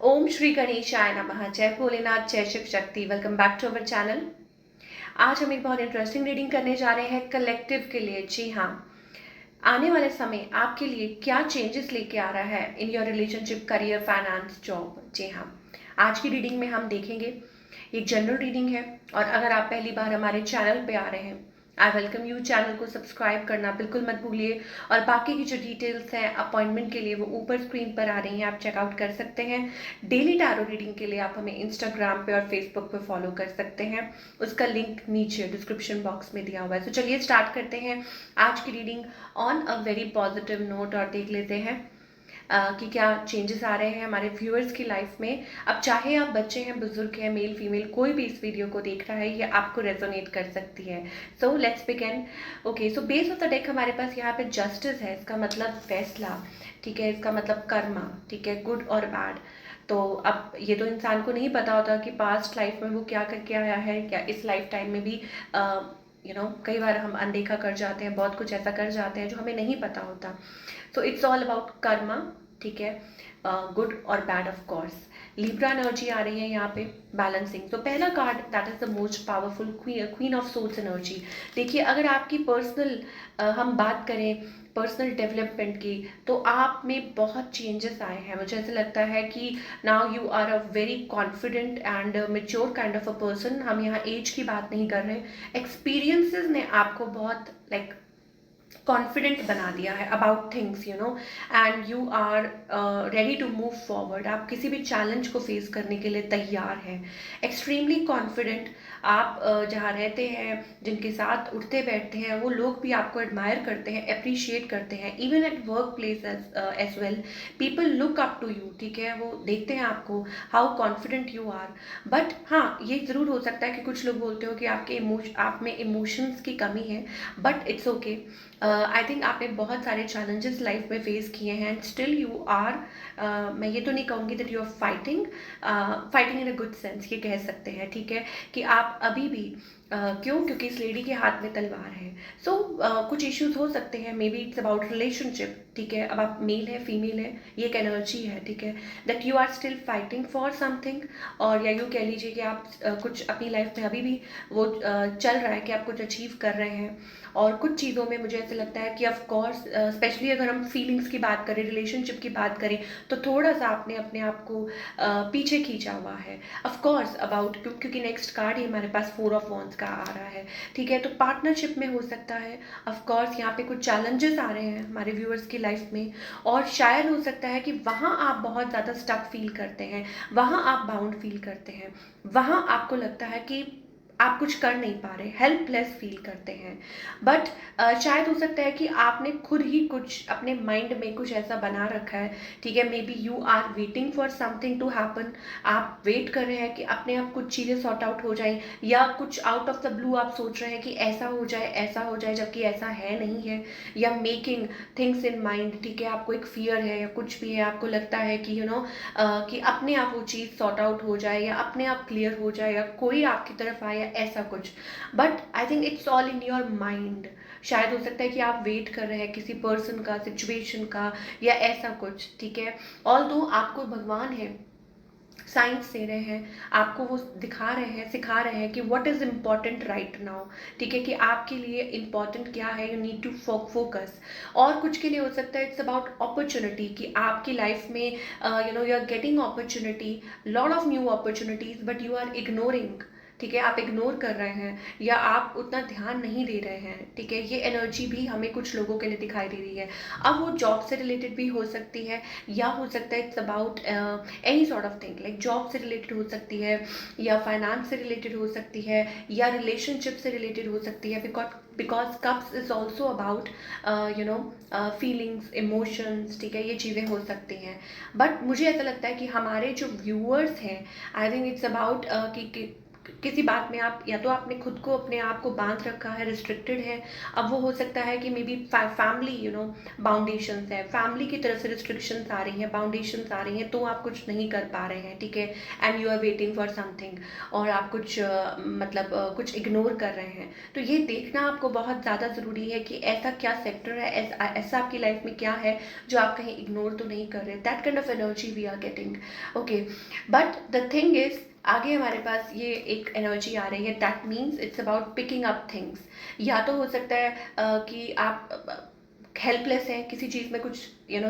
ओम श्री गणेशाय नमः। जय भोलेनाथ, जय Shiv Shakti. Welcome back to our channel. आज हम एक बहुत इंटरेस्टिंग रीडिंग करने जा रहे हैं कलेक्टिव के लिए। जी हाँ, आने वाले समय आपके लिए क्या चेंजेस लेके आ रहा है in your relationship, career, finance, job. जी हाँ, आज की रीडिंग में हम देखेंगे, एक जनरल रीडिंग है और अगर आप पहली बार हमारे चैनल पे आ रहे हैं, आई वेलकम यू। चैनल को सब्सक्राइब करना बिल्कुल मत भूलिए और बाकी की जो डिटेल्स हैं अपॉइंटमेंट के लिए वो ऊपर स्क्रीन पर आ रही हैं, आप चेकआउट कर सकते हैं। डेली टैरो रीडिंग के लिए आप हमें इंस्टाग्राम पे और फेसबुक पे फॉलो कर सकते हैं, उसका लिंक नीचे डिस्क्रिप्शन बॉक्स में दिया हुआ है। तो चलिए स्टार्ट करते हैं आज की reading on a very positive note और देख लेते हैं कि क्या चेंजेस आ रहे हैं हमारे व्यूअर्स की लाइफ में। अब चाहे आप बच्चे हैं, बुजुर्ग हैं, मेल फीमेल, कोई भी इस वीडियो को देख रहा है, ये आपको रेजोनेट कर सकती है। So let's begin. Okay, so base of the deck हमारे पास यहाँ पे जस्टिस है, इसका मतलब फैसला, ठीक है, इसका मतलब कर्मा, ठीक है, गुड और बैड। तो अब ये तो इंसान को नहीं पता होता कि पास्ट लाइफ में वो क्या करके आया है, क्या इस लाइफ टाइम में भी कई बार हम अनदेखा कर जाते हैं, बहुत कुछ ऐसा कर जाते हैं जो हमें नहीं पता होता। So it's all about karma, ठीक है, गुड और bad of course. Libra energy आ रही है यहाँ पे, बैलेंसिंग। तो पहला card that is the most powerful, queen of souls energy. देखिए, अगर आपकी पर्सनल हम बात करें पर्सनल डेवलपमेंट की, तो आप में बहुत चेंजेस आए हैं। मुझे ऐसा लगता है कि now you are a very confident and mature kind of a person. हम यहाँ एज की बात नहीं कर रहे, एक्सपीरियंसेस ने आपको बहुत लाइक कॉन्फिडेंट बना दिया है about things, and you are ready to move forward. आप किसी भी चैलेंज को फेस करने के लिए तैयार हैं, एक्सट्रीमली कॉन्फिडेंट। आप जहाँ रहते हैं, जिनके साथ उठते बैठते हैं, वो लोग भी आपको एडमायर करते हैं, अप्रिशिएट करते हैं। Even at work place as well, people look up to you, ठीक है, वो देखते हैं आपको, how confident you are. But हाँ, ये ज़रूर हो सकता है कि कुछ लोग बोलते हो कि आप में इमोशंस की कमी है, but it's okay. I think आपने बहुत सारे चैलेंजेस लाइफ में फेस किए हैं एंड स्टिल यू आर, मैं ये तो नहीं कहूँगी that you are fighting, fighting in a good sense, ये कह सकते हैं, ठीक है, कि आप अभी भी क्यों, क्योंकि इस लेडी के हाथ में तलवार है। सो कुछ इश्यूज हो सकते हैं, may be it's about relationship, ठीक है। अब आप मेल है, फीमेल है, ये एक एनर्जी है, ठीक है, that you are still fighting for something. और या यूँ कह लीजिए कि आप कुछ अपनी लाइफ में अभी भी वो चल रहा है कि आप कुछ अचीव कर रहे हैं। और कुछ चीज़ों में मुझे ऐसा लगता है कि ऑफ कोर्स, स्पेशली अगर हम फीलिंग्स की बात करें, रिलेशनशिप की बात करें, तो थोड़ा सा आपने अपने आप को पीछे खींचा हुआ है। ऑफ कोर्स अबाउट, क्योंकि नेक्स्ट कार्ड ही हमारे पास 4 ऑफ वॉन्ड्स का आ रहा है, ठीक है। तो पार्टनरशिप में हो सकता है, ऑफ कोर्स यहाँ पे कुछ चैलेंजेस आ रहे हैं हमारे व्यूअर्स की लाइफ में, और शायद हो सकता है कि वहाँ आप बहुत ज़्यादा स्टक फील करते हैं, वहाँ आप बाउंड फील करते हैं, वहाँ आपको लगता है कि आप कुछ कर नहीं पा रहे, हेल्पलेस फील करते हैं। बट शायद हो सकता है कि आपने खुद ही कुछ अपने माइंड में कुछ ऐसा बना रखा है, ठीक है, may be you are waiting for something to happen. आप वेट कर रहे हैं कि अपने आप कुछ चीज़ें सॉर्ट आउट हो जाएं, या कुछ आउट ऑफ द ब्लू आप सोच रहे हैं कि ऐसा हो जाए, ऐसा हो जाए, जबकि ऐसा है नहीं है। या मेकिंग थिंग्स इन माइंड, ठीक है, आपको एक फियर है या कुछ भी है, आपको लगता है कि कि अपने आप वो चीज़ सॉर्ट आउट हो जाए या अपने आप क्लियर हो जाए या कोई आपकी तरफ आए या ऐसा कुछ। But I think it's all in your mind. शायद हो सकता है कि आप वेट कर रहे हैं किसी पर्सन का, सिचुएशन का, या ऐसा कुछ, ठीक है। ऑल दो आपको भगवान है, साइंस दे रहे हैं, आपको वो दिखा रहे हैं, सिखा रहे हैं कि what is important right now, ठीक है, कि आपके लिए इम्पॉर्टेंट क्या है, यू नीड टू फोकस। और कुछ के लिए हो सकता है इट्स अबाउट अपॉर्चुनिटी, कि आपकी लाइफ में you are getting opportunity, lot of new opportunities, but you are ignoring, ठीक है, आप इग्नोर कर रहे हैं या आप उतना ध्यान नहीं दे रहे हैं, ठीक है। ये एनर्जी भी हमें कुछ लोगों के लिए दिखाई दे रही है। अब वो जॉब से रिलेटेड भी हो सकती है, या हो सकता है it's about any sort of thing, like job से रिलेटेड हो सकती है, या फाइनेंस से रिलेटेड हो सकती है, या रिलेशनशिप से रिलेटेड हो सकती है। Because cups is also about feelings, emotions, ठीक है, ये चीज़ें हो सकती हैं। बट मुझे ऐसा लगता है कि हमारे जो व्यूअर्स हैं, आई थिंक इट्स अबाउट कि किसी बात में आप या तो आपने खुद को अपने आप को बांध रखा है, रिस्ट्रिक्टेड है। अब वो हो सकता है कि मे बी फैमिली बाउंडेशंस है, फैमिली की तरफ से रिस्ट्रिक्शंस आ रही हैं, बाउंडेशंस आ रही हैं, तो आप कुछ नहीं कर पा रहे हैं, ठीक है, and you are waiting for something, और आप कुछ कुछ इग्नोर कर रहे हैं। तो ये देखना आपको बहुत ज़्यादा ज़रूरी है कि ऐसा क्या सेक्टर है, ऐसा आपकी लाइफ में क्या है जो आप कहीं इग्नोर तो नहीं कर रहे। That kind of energy we are getting. Okay, but the thing is, आगे हमारे पास ये एक एनर्जी आ रही है, that means it's about picking up things. या तो हो सकता है कि आप हेल्पलेस हैं किसी चीज़ में, कुछ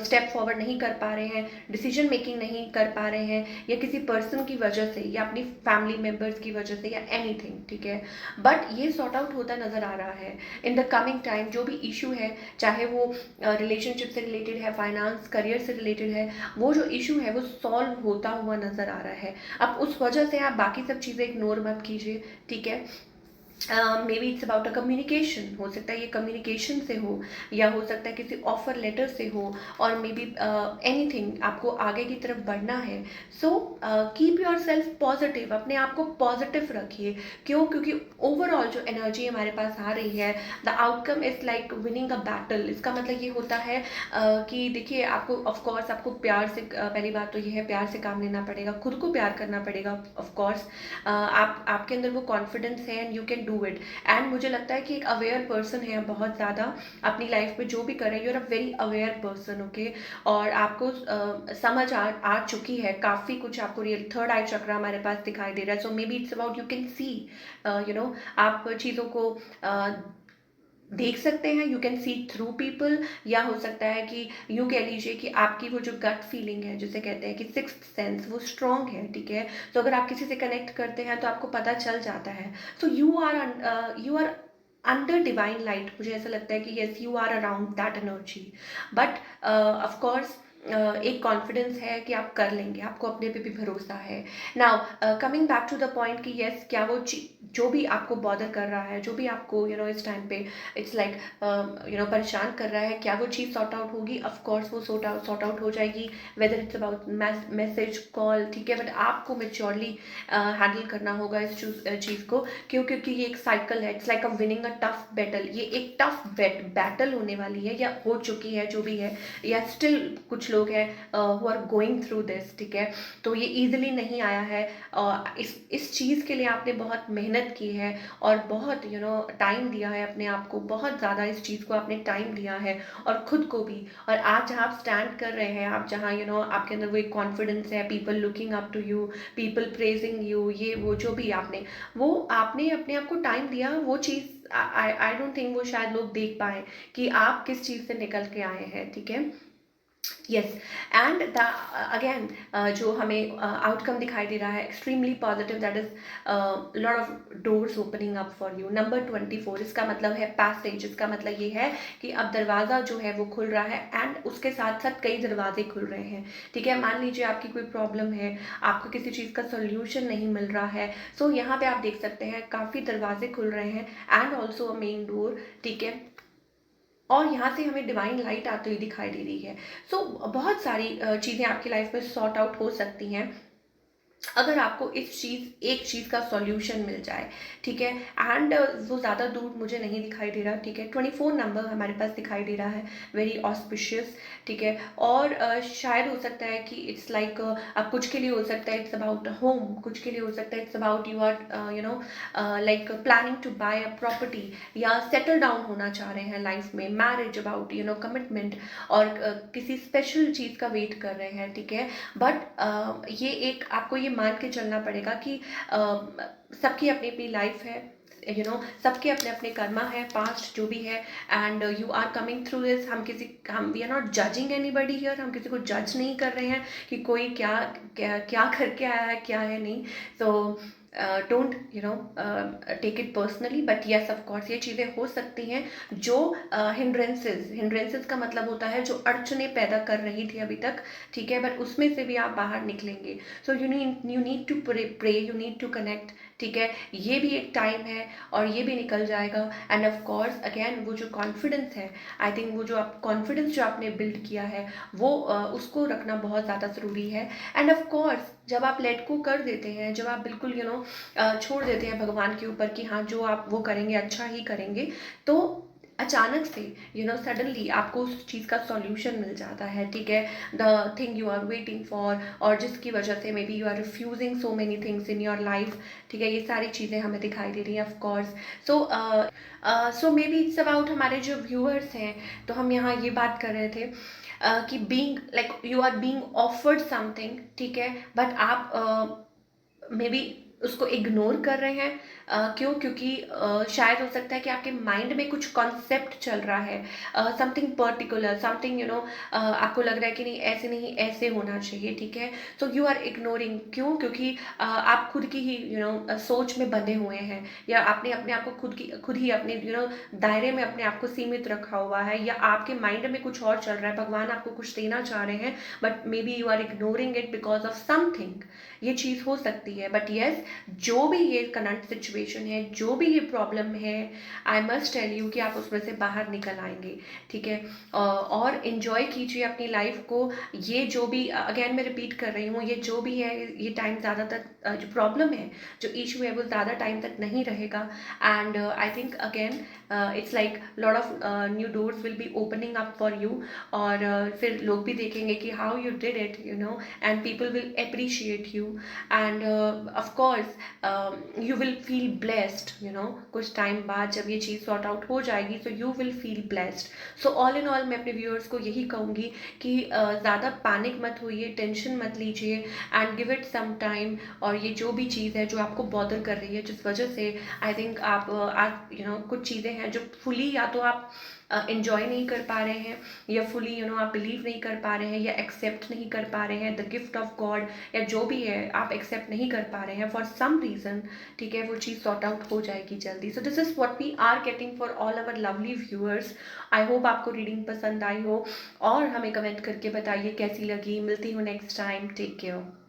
स्टेप फॉरवर्ड नहीं कर पा रहे हैं, डिसीजन मेकिंग नहीं कर पा रहे हैं, या किसी पर्सन की वजह से, या अपनी फैमिली मेम्बर्स की वजह से, या एनीथिंग, ठीक है। बट ये सॉर्ट आउट होता नज़र आ रहा है इन द कमिंग टाइम। जो भी इशू है, चाहे वो रिलेशनशिप से रिलेटेड है, फाइनेंस, करियर से रिलेटेड है, वो जो इशू है वो सॉल्व होता हुआ नज़र आ रहा है। अब उस वजह से आप बाकी सब चीज़ें इग्नोर मत कीजिए, ठीक है। May B it's about a communication, हो सकता है ये कम्युनिकेशन से हो, या हो सकता है किसी ऑफर लेटर से हो, और मे बी एनीथिंग, आपको आगे की तरफ बढ़ना है। So keep your self positive, अपने आप को पॉजिटिव रखिए। क्यों? क्योंकि ओवरऑल जो एनर्जी हमारे पास आ रही है, the outcome is like winning a battle. इसका मतलब ये होता है कि देखिए, आपको ऑफकोर्स आपको प्यार से, पहली बात तो ये है, प्यार से काम लेना पड़ेगा, खुद को प्यार करना पड़ेगा ऑफकोर्स। आपके अंदर वो कॉन्फिडेंस है and you can do it. And मुझे लगता है कि एक अवेयर पर्सन है बहुत ज़्यादा अपनी लाइफ में, जो भी कर रहे हैं, you are a very aware person, okay. और आपको समझ आ चुकी है काफ़ी कुछ, आपको रियल थर्ड आई चक्र हमारे पास दिखाई दे रहा है। So maybe it's about you can see, आप चीज़ों को देख सकते हैं, you can see through people. या हो सकता है कि यूँ कह लीजिए कि आपकी वो जो गट फीलिंग है, जिसे कहते हैं कि सिक्स्थ सेंस, वो स्ट्रॉन्ग है, ठीक है। तो अगर आप किसी से कनेक्ट करते हैं तो आपको पता चल जाता है। So you are under divine light. मुझे ऐसा लगता है कि yes, you are around that energy. But of course एक कॉन्फिडेंस है कि आप कर लेंगे, आपको अपने पे भी भरोसा है। Now coming back to the point कि यस, क्या वो जो भी आपको बॉदर कर रहा है, जो भी आपको इस टाइम पे इट्स लाइक परेशान कर रहा है, क्या वो चीज़ सॉर्ट आउट होगी? ऑफ कोर्स वो सॉर्ट आउट हो जाएगी, whether it's about message, call, ठीक है। बट आपको मेच्योरली हैंडल करना होगा इस चीज़ को। क्यों? क्योंकि ये एक साइकिल है, it's like a winning a tough battle. ये एक टफ बैटल होने वाली है, या हो चुकी है, जो भी है, या स्टिल कुछ लोग हैं who are going through this, ठीक है। तो ये ईजिली नहीं आया है। इस चीज़ के लिए आपने बहुत मेहनत की है, और बहुत टाइम दिया है अपने आप को, बहुत ज़्यादा इस चीज़ को आपने टाइम दिया है, और खुद को भी। और आज जहाँ आप स्टैंड कर रहे हैं, आप जहाँ आपके अंदर वो एक कॉन्फिडेंस है, people looking up to you, people praising you, ये वो जो भी आपने अपने आप को टाइम दिया, वो चीज़ आई डोंट थिंक वो शायद लोग देख पाए कि आप किस चीज़ से निकल के आए हैं, ठीक है। यस, एंड द अगेन जो हमें आउटकम दिखाई दे रहा है, extremely positive, that is lot of doors opening up for you. Number 24, इसका मतलब है पैसेज। इसका मतलब ये है कि अब दरवाज़ा जो है वो खुल रहा है, एंड उसके साथ साथ कई दरवाजे खुल रहे हैं, ठीक है। मान लीजिए आपकी कोई प्रॉब्लम है, आपको किसी चीज़ का सोल्यूशन नहीं मिल रहा है, सो यहाँ पे आप देख सकते हैं काफ़ी दरवाजे खुल रहे हैं, and also a main door, ठीक है। और यहाँ से हमें डिवाइन लाइट आती हुई दिखाई दे रही है। सो बहुत सारी चीज़ें आपकी लाइफ में सॉर्ट आउट हो सकती हैं, अगर आपको एक चीज़ का सॉल्यूशन मिल जाए, ठीक है। एंड वो ज़्यादा दूर मुझे नहीं दिखाई दे रहा, ठीक है। 24 नंबर हमारे पास दिखाई दे रहा है, वेरी ऑस्पिशियस, ठीक है। और शायद हो सकता है कि इट्स लाइक, अब कुछ के लिए हो सकता है इट्स अबाउट होम, कुछ के लिए हो सकता है it's about you are like planning to buy a property, या सेटल डाउन होना चाह रहे हैं लाइफ में, मैरिज, अबाउट कमिटमेंट, और किसी स्पेशल चीज़ का वेट कर रहे हैं, ठीक है। बट ये एक आपको ये मान के चलना पड़ेगा कि सबकी अपनी अपनी लाइफ है, सबके अपने अपने कर्मा है, पास्ट जो भी है, and you are coming through this. हम we are not judging anybody here, हम किसी को जज नहीं कर रहे हैं कि कोई क्या क्या क्या करके आया है, क्या है नहीं। So don't take it personally, but yes of course ये चीज़ें हो सकती हैं जो हिंड्रेंसेस का मतलब होता है जो अड़चने पैदा कर रही थी अभी तक, ठीक है। बट उसमें से भी आप बाहर निकलेंगे। So you need to pray, you need to connect, ठीक है, ये भी एक टाइम है और ये भी निकल जाएगा। एंड ऑफ कोर्स अगेन वो जो कॉन्फिडेंस है, आई थिंक वो जो आप कॉन्फिडेंस जो आपने बिल्ड किया है वो उसको रखना बहुत ज़्यादा ज़रूरी है। एंड ऑफ कोर्स जब आप लेट को कर देते हैं, जब आप बिल्कुल छोड़ देते हैं भगवान के ऊपर कि हाँ जो आप वो करेंगे अच्छा ही करेंगे, तो अचानक से सडनली आपको उस चीज़ का सॉल्यूशन मिल जाता है, ठीक है, the thing you are waiting for, और जिसकी वजह से may be you are refusing so many things in your life, ठीक है, ये सारी चीज़ें हमें दिखाई दे रही हैं of course. So maybe it's about हमारे जो व्यूअर्स हैं, तो हम यहाँ ये बात कर रहे थे कि being like you are being offered something, ठीक है, बट आप मे बी उसको इग्नोर कर रहे हैं। क्यों? क्योंकि शायद हो सकता है कि आपके माइंड में कुछ कॉन्सेप्ट चल रहा है, समथिंग पर्टिकुलर, समथिंग आपको लग रहा है कि नहीं ऐसे नहीं ऐसे होना चाहिए, ठीक है, तो यू आर इग्नोरिंग। क्यों? क्योंकि आप खुद की ही सोच में बंधे हुए हैं, या आपने अपने आप को खुद ही अपने दायरे में अपने आप को सीमित रखा हुआ है, या आपके माइंड में कुछ और चल रहा है, भगवान आपको कुछ देना चाह रहे हैं but may be you are ignoring it because of something. ये चीज़ हो सकती है, बट यस, जो भी ये करंट सिचुएशन है, जो भी ये प्रॉब्लम है, आई मस्ट टेल यू कि आप उसमें से बाहर निकल आएंगे, ठीक है, और इन्जॉय कीजिए अपनी लाइफ को। ये जो भी अगेन मैं रिपीट कर रही हूँ, ये जो भी है ये टाइम ज़्यादातर जो प्रॉब्लम है, जो इशू है, वो ज़्यादा टाइम तक नहीं रहेगा। And I think again it's like lot of new doors will be opening up for you, और फिर लोग भी देखेंगे कि how you did it, and people will appreciate you, end of course you will feel blessed, कुछ time बाद जब ये चीज़ सॉर्ट आउट हो जाएगी, so you will feel blessed. So all in all मैं अपने व्यूअर्स को यही कहूँगी कि ज़्यादा पैनिक मत होइए, टेंशन मत लीजिए, and give it some time. और ये जो भी चीज़ है जो आपको बॉदर कर रही है, जिस वजह से आई थिंक आप कुछ चीज़ें हैं जो फुली या तो आप इंजॉय नहीं कर पा रहे हैं, या फुली आप बिलीव नहीं कर पा रहे हैं, या एक्सेप्ट नहीं कर पा रहे हैं द गिफ्ट ऑफ गॉड, या जो भी है आप एक्सेप्ट नहीं कर पा रहे हैं फॉर सम रीज़न, ठीक है, वो चीज़ सॉर्ट आउट हो जाएगी जल्दी। So this is what we are getting for all our lovely viewers. I hope आपको रीडिंग पसंद आई हो, और हमें कमेंट करके बताइए कैसी लगी। मिलती हूँ नेक्स्ट टाइम, टेक केयर।